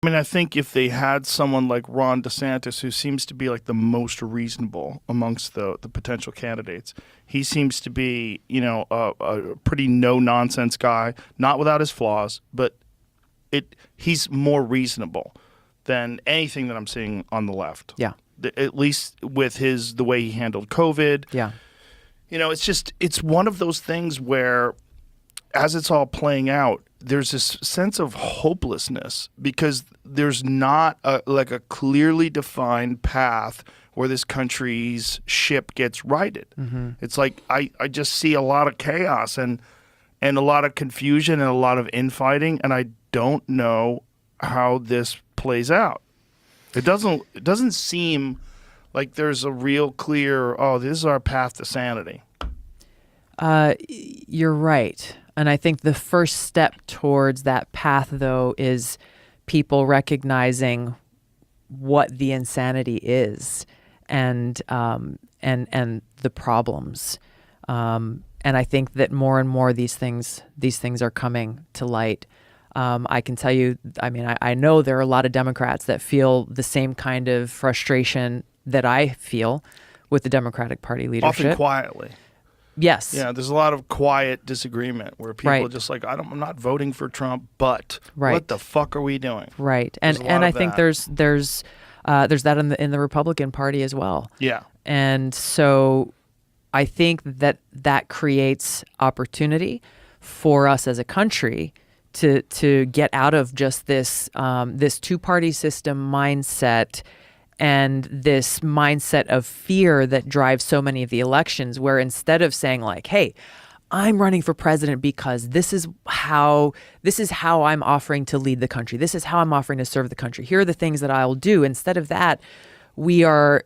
I mean, I think if they had someone like Ron DeSantis, who seems to be like the most reasonable amongst the potential candidates, he seems to be, a pretty no-nonsense guy, not without his flaws, but he's more reasonable than anything that I'm seeing on the left. Yeah. At least with the way he handled COVID. Yeah. It's one of those things where, as it's all playing out, there's this sense of hopelessness because there's not a clearly defined path where this country's ship gets righted. Mm-hmm. It's like I just see a lot of chaos and a lot of confusion and a lot of infighting, and I don't know how this plays out. It doesn't seem like there's a real clear, this is our path to sanity. You're right. And I think the first step towards that path, though, is people recognizing what the insanity is and the problems. And I think that more and more these things are coming to light. I can tell you, I know there are a lot of Democrats that feel the same kind of frustration that I feel with the Democratic Party leadership. Often quietly. Yes. Yeah, there's a lot of quiet disagreement where people are just like, I'm not voting for Trump, but what the fuck are we doing? Right. And I think there's that in the Republican Party as well. Yeah. And so I think that creates opportunity for us as a country to get out of just this two-party system mindset and this mindset of fear that drives so many of the elections, where instead of saying like, hey, I'm running for president because this is how I'm offering to lead the country. This is how I'm offering to serve the country. Here are the things that I'll do. Instead of that, we are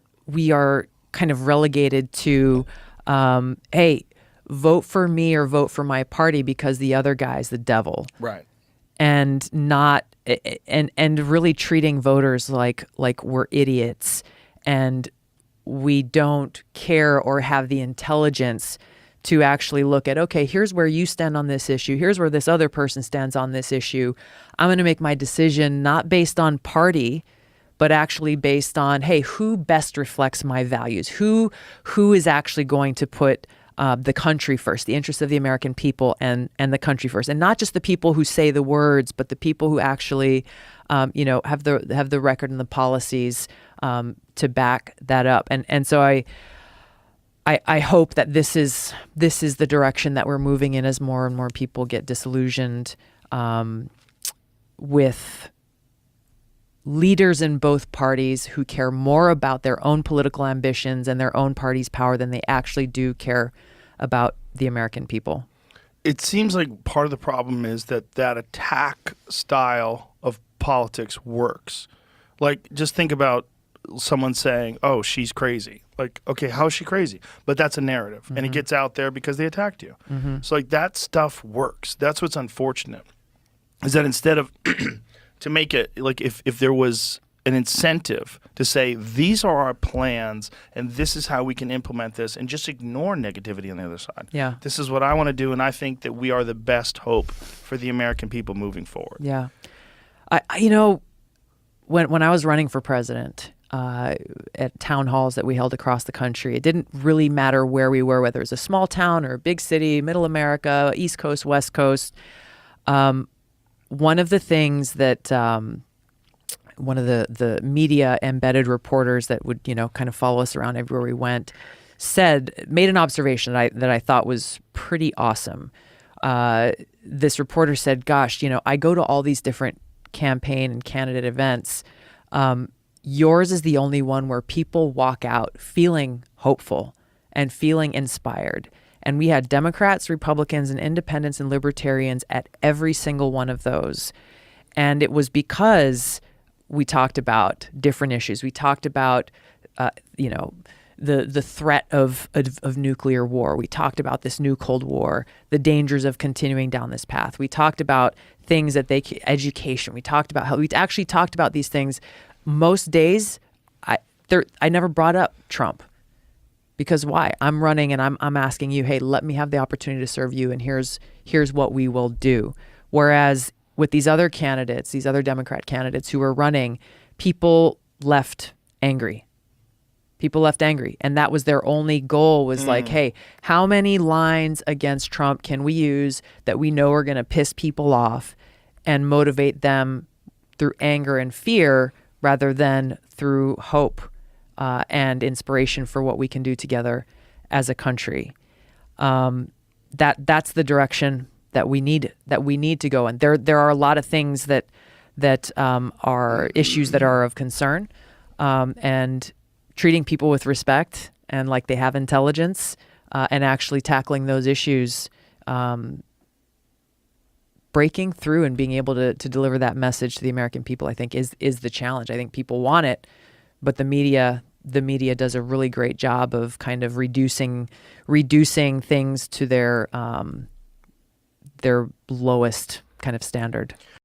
kind of relegated to, hey, vote for me or vote for my party because the other guy's the devil. Right. And not and really treating voters like we're idiots and we don't care or have the intelligence to actually look at, okay, here's where you stand on this issue. Here's where this other person stands on this issue. I'm going to make my decision not based on party, but actually based on, hey, who best reflects my values? Who is actually going to put the country first, the interests of the American people and the country first, and not just the people who say the words, but the people who actually, have the record and the policies to back that up. And so I hope that this is the direction that we're moving in as more and more people get disillusioned with leaders in both parties who care more about their own political ambitions and their own party's power than they actually do care about the American people. It seems like part of the problem is that attack style of politics works. Like, just think about someone saying, oh, she's crazy. Like, okay, how is she crazy? But that's a narrative, and it gets out there because they attacked you. Mm-hmm. So, like, that stuff works. That's what's unfortunate, is that instead of to make it, like, if there was an incentive to say, these are our plans, and this is how we can implement this, and just ignore negativity on the other side. Yeah. This is what I want to do, and I think that we are the best hope for the American people moving forward. Yeah. When I was running for president, at town halls that we held across the country, it didn't really matter where we were, whether it was a small town or a big city, middle America, East Coast, West Coast. One of the ththat one of the media embedded reporters that would, kind of follow us around everywhere we went, made an observation that I thought was pretty awesome. This reporter said, gosh, I go to all these different campaign and candidate events. Yours is the only one where people walk out feeling hopeful and feeling inspired. And we had Democrats, Republicans, and independents and libertarians at every single one of those. And it was because we talked about different issues. We talked about, the threat of nuclear war. We talked about this new Cold War, the dangers of continuing down this path. We talked about things education. We talked about we actually talked about these things. Most days, I never brought up Trump. Because why? I'm running and I'm asking you, hey, let me have the opportunity to serve you, and here's what we will do. Whereas with these other candidates, these other Democrat candidates who were running, people left angry. People left angry. And that was their only goal, was like, hey, how many lines against Trump can we use that we know are going to piss people off and motivate them through anger and fear rather than through hope and inspiration for what we can do together as a country. That's the direction that we need to go. And there are a lot of things that are issues that are of concern, and treating people with respect and like they have intelligence, and actually tackling those issues, breaking through and being able to deliver that message to the American people, I think is the challenge. I think people want it, but the media does a really great job of kind of reducing things to their lowest kind of standard.